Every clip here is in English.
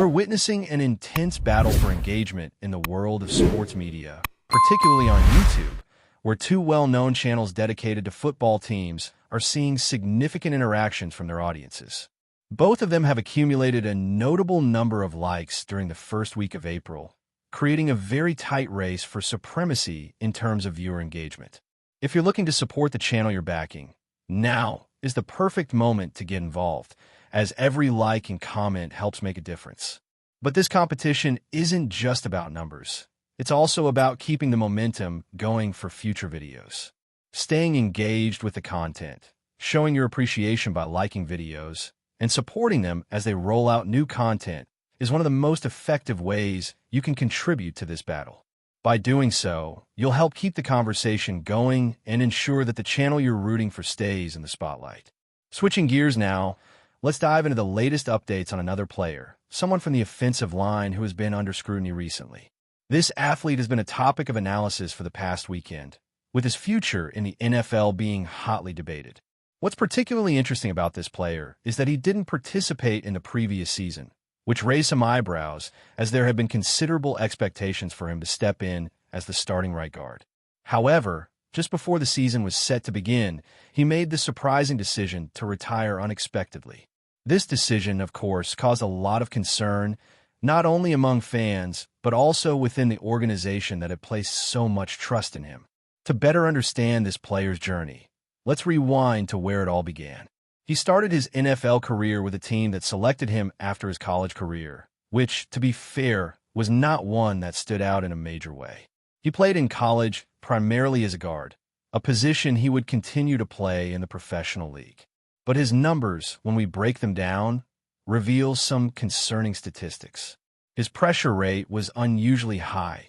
We're witnessing an intense battle for engagement in the world of sports media, particularly on YouTube, where two well-known channels dedicated to football teams are seeing significant interactions from their audiences. Both of them have accumulated a notable number of likes during the first week of April, creating a very tight race for supremacy in terms of viewer engagement. If you're looking to support the channel you're backing, now is the perfect moment to get involved, as every like and comment helps make a difference. But this competition isn't just about numbers. It's also about keeping the momentum going for future videos. Staying engaged with the content, showing your appreciation by liking videos, and supporting them as they roll out new content is one of the most effective ways you can contribute to this battle. By doing so, you'll help keep the conversation going and ensure that the channel you're rooting for stays in the spotlight. Switching gears now, let's dive into the latest updates on another player, someone from the offensive line who has been under scrutiny recently. This athlete has been a topic of analysis for the past weekend, with his future in the NFL being hotly debated. What's particularly interesting about this player is that he didn't participate in the previous season, which raised some eyebrows as there had been considerable expectations for him to step in as the starting right guard. However, just before the season was set to begin, he made the surprising decision to retire unexpectedly. This decision, of course, caused a lot of concern, not only among fans, but also within the organization that had placed so much trust in him. To better understand this player's journey, let's rewind to where it all began. He started his NFL career with a team that selected him after his college career, which, to be fair, was not one that stood out in a major way. He played in college primarily as a guard, a position he would continue to play in the professional league. But his numbers, when we break them down, reveal some concerning statistics. His pressure rate was unusually high,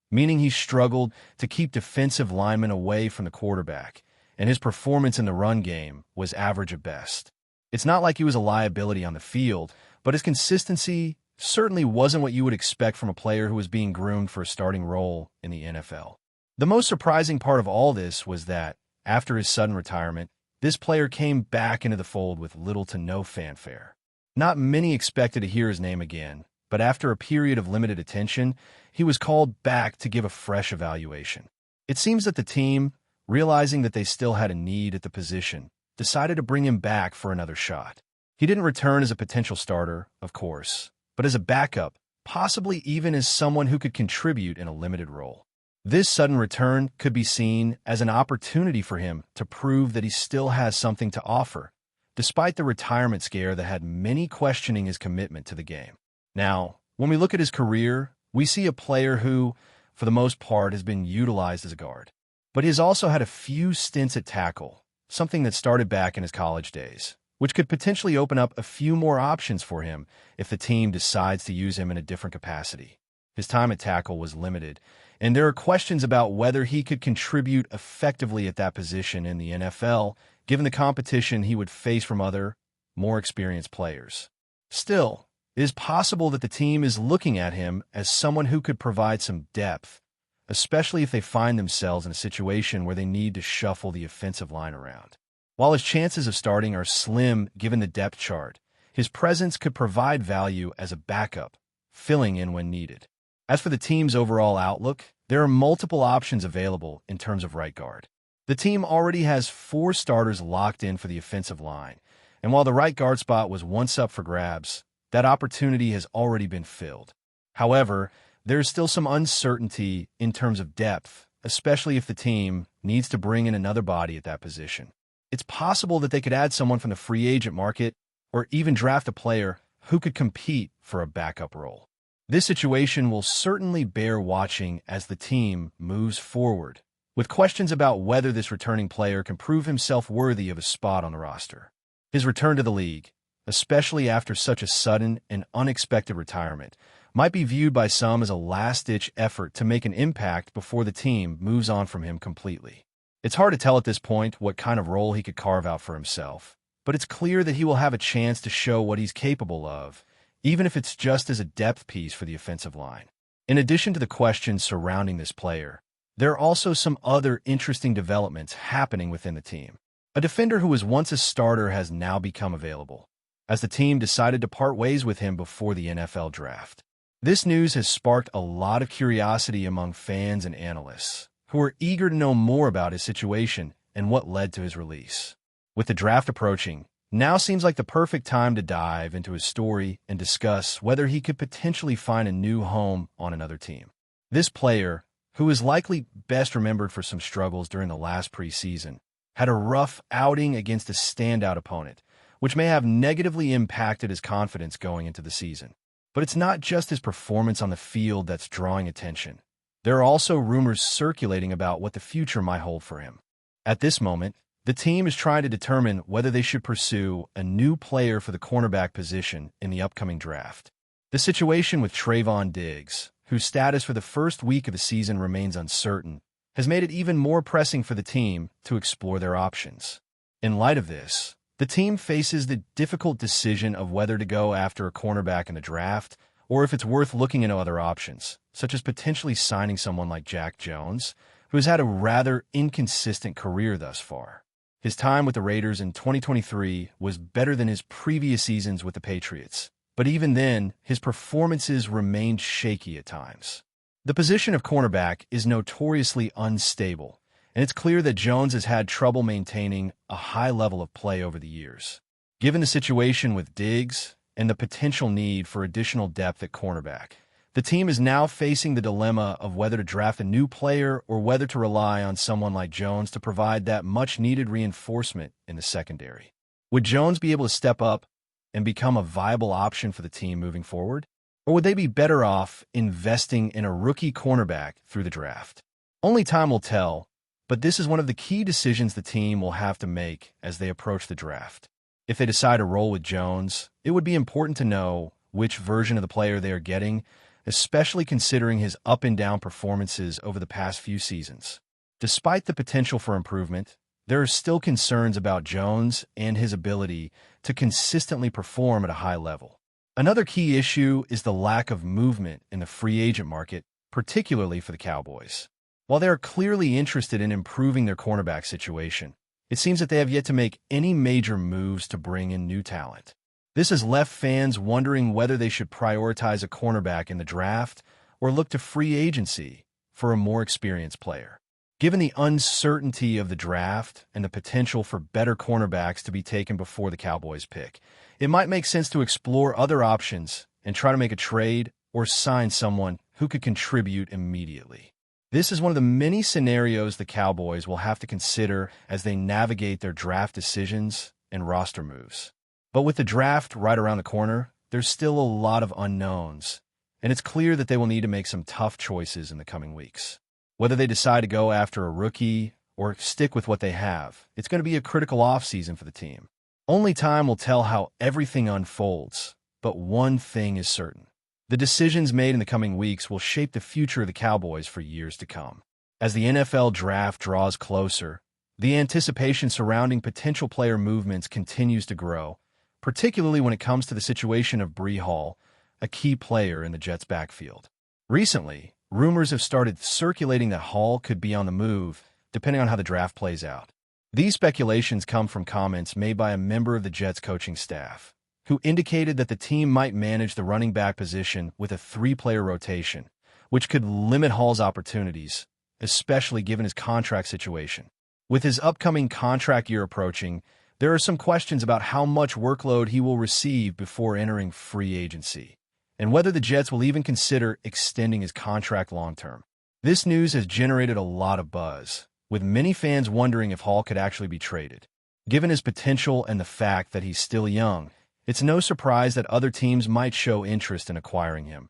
meaning he struggled to keep defensive linemen away from the quarterback, and his performance in the run game was average at best. It's not like he was a liability on the field, but his consistency certainly wasn't what you would expect from a player who was being groomed for a starting role in the NFL. The most surprising part of all this was that, after his sudden retirement, this player came back into the fold with little to no fanfare. Not many expected to hear his name again, but after a period of limited attention, he was called back to give a fresh evaluation. It seems that the team, realizing that they still had a need at the position, decided to bring him back for another shot. He didn't return as a potential starter, of course, but as a backup, possibly even as someone who could contribute in a limited role. This sudden return could be seen as an opportunity for him to prove that he still has something to offer, despite the retirement scare that had many questioning his commitment to the game. Now, when we look at his career, we see a player who, for the most part, has been utilized as a guard. But he has also had a few stints at tackle, something that started back in his college days, which could potentially open up a few more options for him if the team decides to use him in a different capacity. His time at tackle was limited, and there are questions about whether he could contribute effectively at that position in the NFL, given the competition he would face from other, more experienced players. Still, it is possible that the team is looking at him as someone who could provide some depth, especially if they find themselves in a situation where they need to shuffle the offensive line around. While his chances of starting are slim given the depth chart, his presence could provide value as a backup, filling in when needed. As for the team's overall outlook, there are multiple options available in terms of right guard. The team already has 4 starters locked in for the offensive line, and while the right guard spot was once up for grabs, that opportunity has already been filled. However, there is still some uncertainty in terms of depth, especially if the team needs to bring in another body at that position. It's possible that they could add someone from the free agent market or even draft a player who could compete for a backup role. This situation will certainly bear watching as the team moves forward, with questions about whether this returning player can prove himself worthy of a spot on the roster. His return to the league, especially after such a sudden and unexpected retirement, might be viewed by some as a last-ditch effort to make an impact before the team moves on from him completely. It's hard to tell at this point what kind of role he could carve out for himself, but it's clear that he will have a chance to show what he's capable of, even if it's just as a depth piece for the offensive line. In addition to the questions surrounding this player, there are also some other interesting developments happening within the team. A defender who was once a starter has now become available. as the team decided to part ways with him before the NFL draft. This news has sparked a lot of curiosity among fans and analysts, who are eager to know more about his situation and what led to his release. With the draft approaching, now seems like the perfect time to dive into his story and discuss whether he could potentially find a new home on another team. This player, who is likely best remembered for some struggles during the last preseason, had a rough outing against a standout opponent, which may have negatively impacted his confidence going into the season. But it's not just his performance on the field that's drawing attention. There are also rumors circulating about what the future might hold for him. At this moment, the team is trying to determine whether they should pursue a new player for the cornerback position in the upcoming draft. The situation with Trayvon Diggs, whose status for the first week of the season remains uncertain, has made it even more pressing for the team to explore their options. In light of this, the team faces the difficult decision of whether to go after a cornerback in the draft or if it's worth looking into other options, such as potentially signing someone like Jack Jones, who has had a rather inconsistent career thus far. His time with the Raiders in 2023 was better than his previous seasons with the Patriots, but even then, his performances remained shaky at times. The position of cornerback is notoriously unstable, and it's clear that Jones has had trouble maintaining a high level of play over the years. Given the situation with Diggs and the potential need for additional depth at cornerback, the team is now facing the dilemma of whether to draft a new player or whether to rely on someone like Jones to provide that much-needed reinforcement in the secondary. Would Jones be able to step up and become a viable option for the team moving forward? Or would they be better off investing in a rookie cornerback through the draft? Only time will tell, but this is one of the key decisions the team will have to make as they approach the draft. If they decide to roll with Jones, it would be important to know which version of the player they are getting, especially considering his up-and-down performances over the past few seasons. Despite the potential for improvement, there are still concerns about Jones and his ability to consistently perform at a high level. Another key issue is the lack of movement in the free agent market, particularly for the Cowboys. While they are clearly interested in improving their cornerback situation, it seems that they have yet to make any major moves to bring in new talent. This has left fans wondering whether they should prioritize a cornerback in the draft or look to free agency for a more experienced player. Given the uncertainty of the draft and the potential for better cornerbacks to be taken before the Cowboys pick, it might make sense to explore other options and try to make a trade or sign someone who could contribute immediately. This is one of the many scenarios the Cowboys will have to consider as they navigate their draft decisions and roster moves. But with the draft right around the corner, there's still a lot of unknowns, and it's clear that they will need to make some tough choices in the coming weeks. Whether they decide to go after a rookie or stick with what they have, it's going to be a critical offseason for the team. Only time will tell how everything unfolds, but one thing is certain. The decisions made in the coming weeks will shape the future of the Cowboys for years to come. As the NFL draft draws closer, the anticipation surrounding potential player movements continues to grow, particularly when it comes to the situation of Breece Hall, a key player in the Jets' backfield. Recently, rumors have started circulating that Hall could be on the move, depending on how the draft plays out. These speculations come from comments made by a member of the Jets coaching staff, who indicated that the team might manage the running back position with a three-player rotation, which could limit Hall's opportunities, especially given his contract situation. With his upcoming contract year approaching, there are some questions about how much workload he will receive before entering free agency, and whether the Jets will even consider extending his contract long-term. This news has generated a lot of buzz, with many fans wondering if Hall could actually be traded. Given his potential and the fact that he's still young, it's no surprise that other teams might show interest in acquiring him,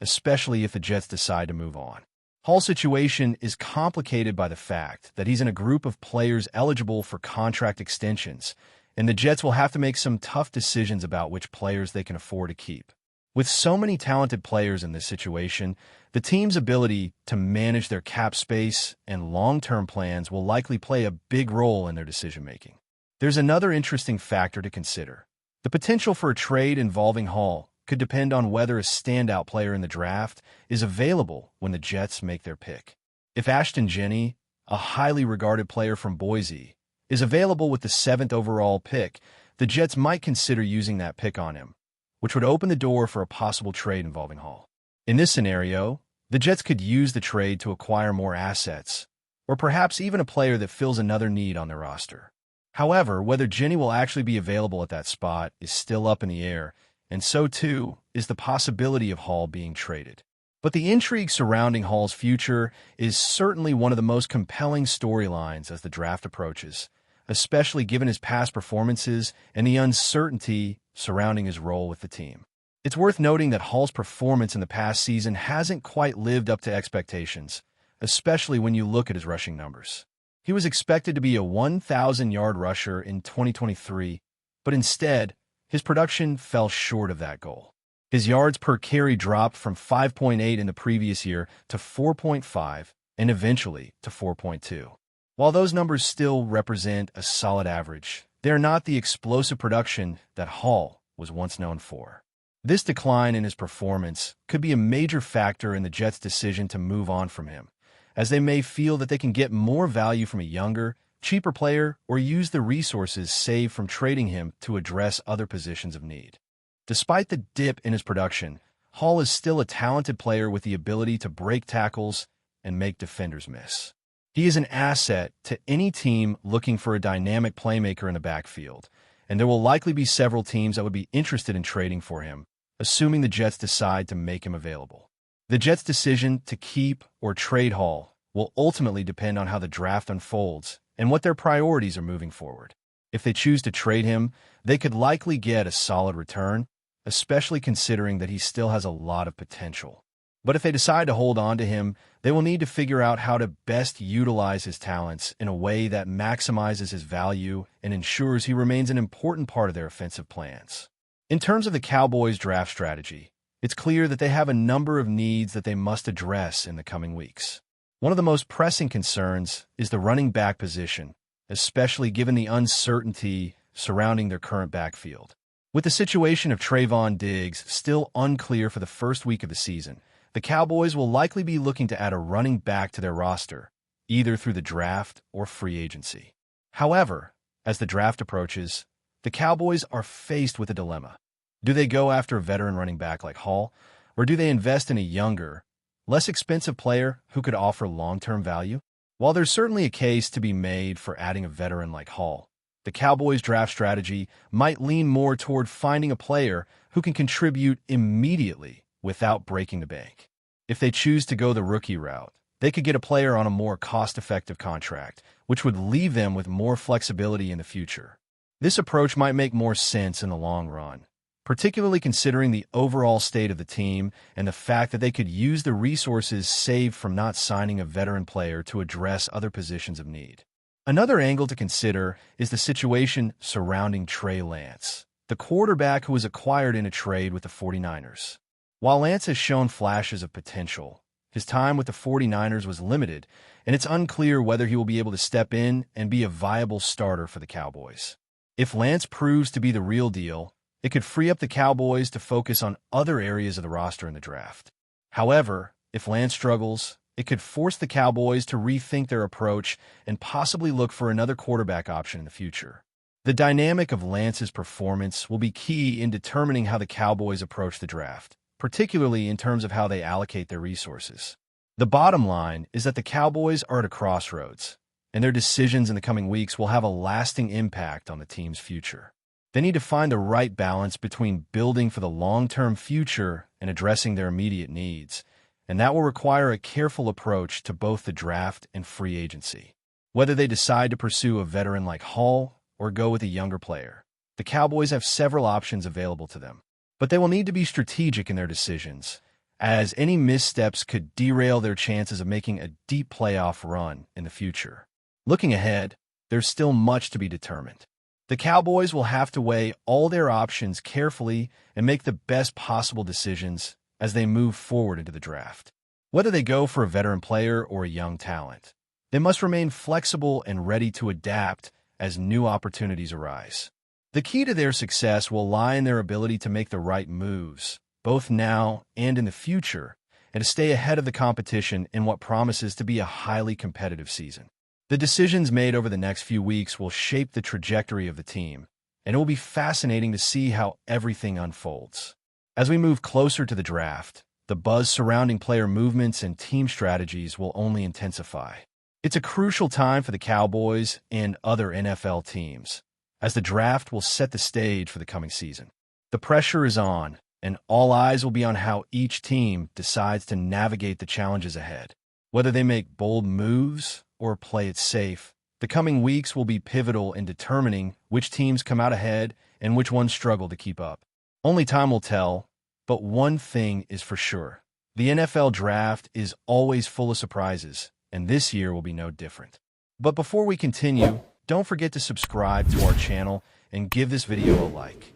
especially if the Jets decide to move on. Hall's situation is complicated by the fact that he's in a group of players eligible for contract extensions, and the Jets will have to make some tough decisions about which players they can afford to keep. With so many talented players in this situation, the team's ability to manage their cap space and long-term plans will likely play a big role in their decision-making. There's another interesting factor to consider. The potential for a trade involving Hall could depend on whether a standout player in the draft is available when the Jets make their pick. If Ashton Jenney, a highly regarded player from Boise, is available with the 7th overall pick, the Jets might consider using that pick on him, which would open the door for a possible trade involving Hall. In this scenario, the Jets could use the trade to acquire more assets, or perhaps even a player that fills another need on their roster. However, whether Jenny will actually be available at that spot is still up in the air, and so too is the possibility of Hall being traded. But the intrigue surrounding Hall's future is certainly one of the most compelling storylines as the draft approaches, especially given his past performances and the uncertainty surrounding his role with the team. It's worth noting that Hall's performance in the past season hasn't quite lived up to expectations, especially when you look at his rushing numbers. He was expected to be a 1,000-yard rusher in 2023, but instead, his production fell short of that goal. His yards per carry dropped from 5.8 in the previous year to 4.5 and eventually to 4.2. While those numbers still represent a solid average, they're not the explosive production that Hall was once known for. This decline in his performance could be a major factor in the Jets' decision to move on from him, as they may feel that they can get more value from a younger, cheaper player or use the resources saved from trading him to address other positions of need. Despite the dip in his production, Hall is still a talented player with the ability to break tackles and make defenders miss. He is an asset to any team looking for a dynamic playmaker in the backfield, and there will likely be several teams that would be interested in trading for him, assuming the Jets decide to make him available. The Jets' decision to keep or trade Hall will ultimately depend on how the draft unfolds and what their priorities are moving forward. If they choose to trade him, they could likely get a solid return, especially considering that he still has a lot of potential. But if they decide to hold on to him, they will need to figure out how to best utilize his talents in a way that maximizes his value and ensures he remains an important part of their offensive plans. In terms of the Cowboys' draft strategy, it's clear that they have a number of needs that they must address in the coming weeks. One of the most pressing concerns is the running back position, especially given the uncertainty surrounding their current backfield. With the situation of Trayvon Diggs still unclear for the first week of the season, the Cowboys will likely be looking to add a running back to their roster, either through the draft or free agency. However, as the draft approaches, the Cowboys are faced with a dilemma. Do they go after a veteran running back like Hall, or do they invest in a younger, less expensive player who could offer long-term value? While there's certainly a case to be made for adding a veteran like Hall, the Cowboys' draft strategy might lean more toward finding a player who can contribute immediately without breaking the bank. If they choose to go the rookie route, they could get a player on a more cost-effective contract, which would leave them with more flexibility in the future. This approach might make more sense in the long run, particularly considering the overall state of the team and the fact that they could use the resources saved from not signing a veteran player to address other positions of need. Another angle to consider is the situation surrounding Trey Lance, the quarterback who was acquired in a trade with the 49ers. While Lance has shown flashes of potential, his time with the 49ers was limited, and it's unclear whether he will be able to step in and be a viable starter for the Cowboys. If Lance proves to be the real deal, it could free up the Cowboys to focus on other areas of the roster in the draft. However, if Lance struggles, it could force the Cowboys to rethink their approach and possibly look for another quarterback option in the future. The dynamic of Lance's performance will be key in determining how the Cowboys approach the draft, particularly in terms of how they allocate their resources. The bottom line is that the Cowboys are at a crossroads, and their decisions in the coming weeks will have a lasting impact on the team's future. They need to find the right balance between building for the long-term future and addressing their immediate needs, and that will require a careful approach to both the draft and free agency. Whether they decide to pursue a veteran like Hall or go with a younger player, the Cowboys have several options available to them. But they will need to be strategic in their decisions, as any missteps could derail their chances of making a deep playoff run in the future. Looking ahead, there's still much to be determined. The Cowboys will have to weigh all their options carefully and make the best possible decisions as they move forward into the draft. Whether they go for a veteran player or a young talent, they must remain flexible and ready to adapt as new opportunities arise. The key to their success will lie in their ability to make the right moves, both now and in the future, and to stay ahead of the competition in what promises to be a highly competitive season. The decisions made over the next few weeks will shape the trajectory of the team, and it will be fascinating to see how everything unfolds. As we move closer to the draft, the buzz surrounding player movements and team strategies will only intensify. It's a crucial time for the Cowboys and other NFL teams, as the draft will set the stage for the coming season. The pressure is on, and all eyes will be on how each team decides to navigate the challenges ahead. Whether they make bold moves or play it safe, the coming weeks will be pivotal in determining which teams come out ahead and which ones struggle to keep up. Only time will tell, but one thing is for sure. The NFL draft is always full of surprises, and this year will be no different. But before we continue, don't forget to subscribe to our channel and give this video a like.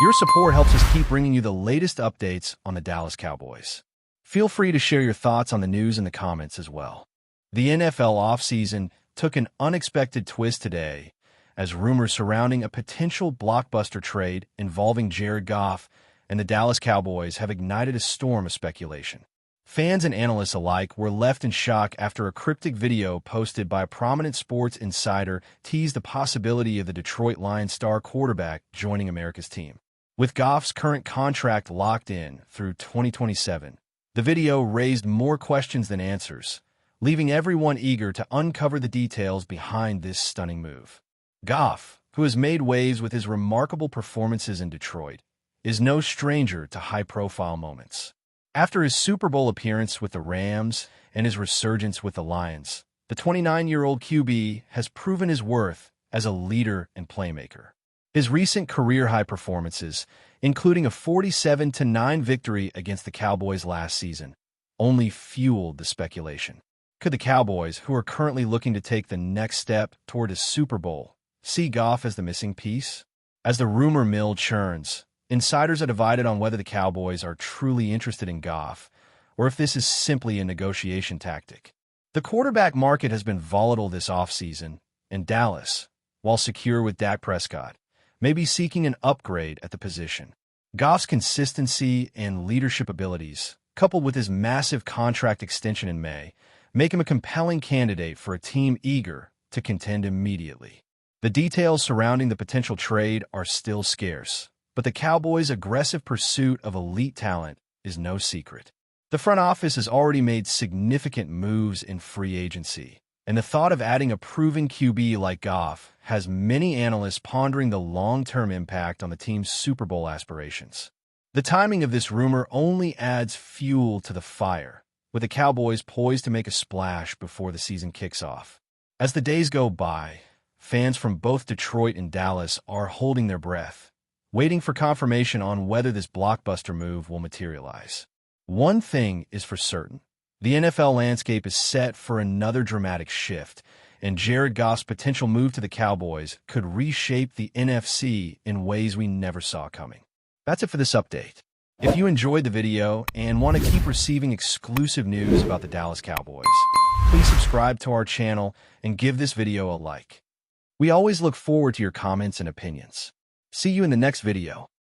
Your support helps us keep bringing you the latest updates on the Dallas Cowboys. Feel free to share your thoughts on the news in the comments as well. The NFL offseason took an unexpected twist today, as rumors surrounding a potential blockbuster trade involving Jared Goff and the Dallas Cowboys have ignited a storm of speculation. Fans and analysts alike were left in shock after a cryptic video posted by a prominent sports insider teased the possibility of the Detroit Lions star quarterback joining America's team. With Goff's current contract locked in through 2027, the video raised more questions than answers, leaving everyone eager to uncover the details behind this stunning move. Goff, who has made waves with his remarkable performances in Detroit, is no stranger to high-profile moments. After his Super Bowl appearance with the Rams and his resurgence with the Lions, the 29-year-old QB has proven his worth as a leader and playmaker. His recent career-high performances, including a 47-9 victory against the Cowboys last season, only fueled the speculation. Could the Cowboys, who are currently looking to take the next step toward a Super Bowl, see Goff as the missing piece? As the rumor mill churns, insiders are divided on whether the Cowboys are truly interested in Goff or if this is simply a negotiation tactic. The quarterback market has been volatile this offseason, and Dallas, while secure with Dak Prescott, may be seeking an upgrade at the position. Goff's consistency and leadership abilities, coupled with his massive contract extension in May, make him a compelling candidate for a team eager to contend immediately. The details surrounding the potential trade are still scarce, but the Cowboys' aggressive pursuit of elite talent is no secret. The front office has already made significant moves in free agency, and the thought of adding a proven QB like Goff has many analysts pondering the long-term impact on the team's Super Bowl aspirations. The timing of this rumor only adds fuel to the fire, with the Cowboys poised to make a splash before the season kicks off. As the days go by, fans from both Detroit and Dallas are holding their breath, waiting for confirmation on whether this blockbuster move will materialize. One thing is for certain. The NFL landscape is set for another dramatic shift, and Jared Goff's potential move to the Cowboys could reshape the NFC in ways we never saw coming. That's it for this update. If you enjoyed the video and want to keep receiving exclusive news about the Dallas Cowboys, please subscribe to our channel and give this video a like. We always look forward to your comments and opinions. See you in the next video.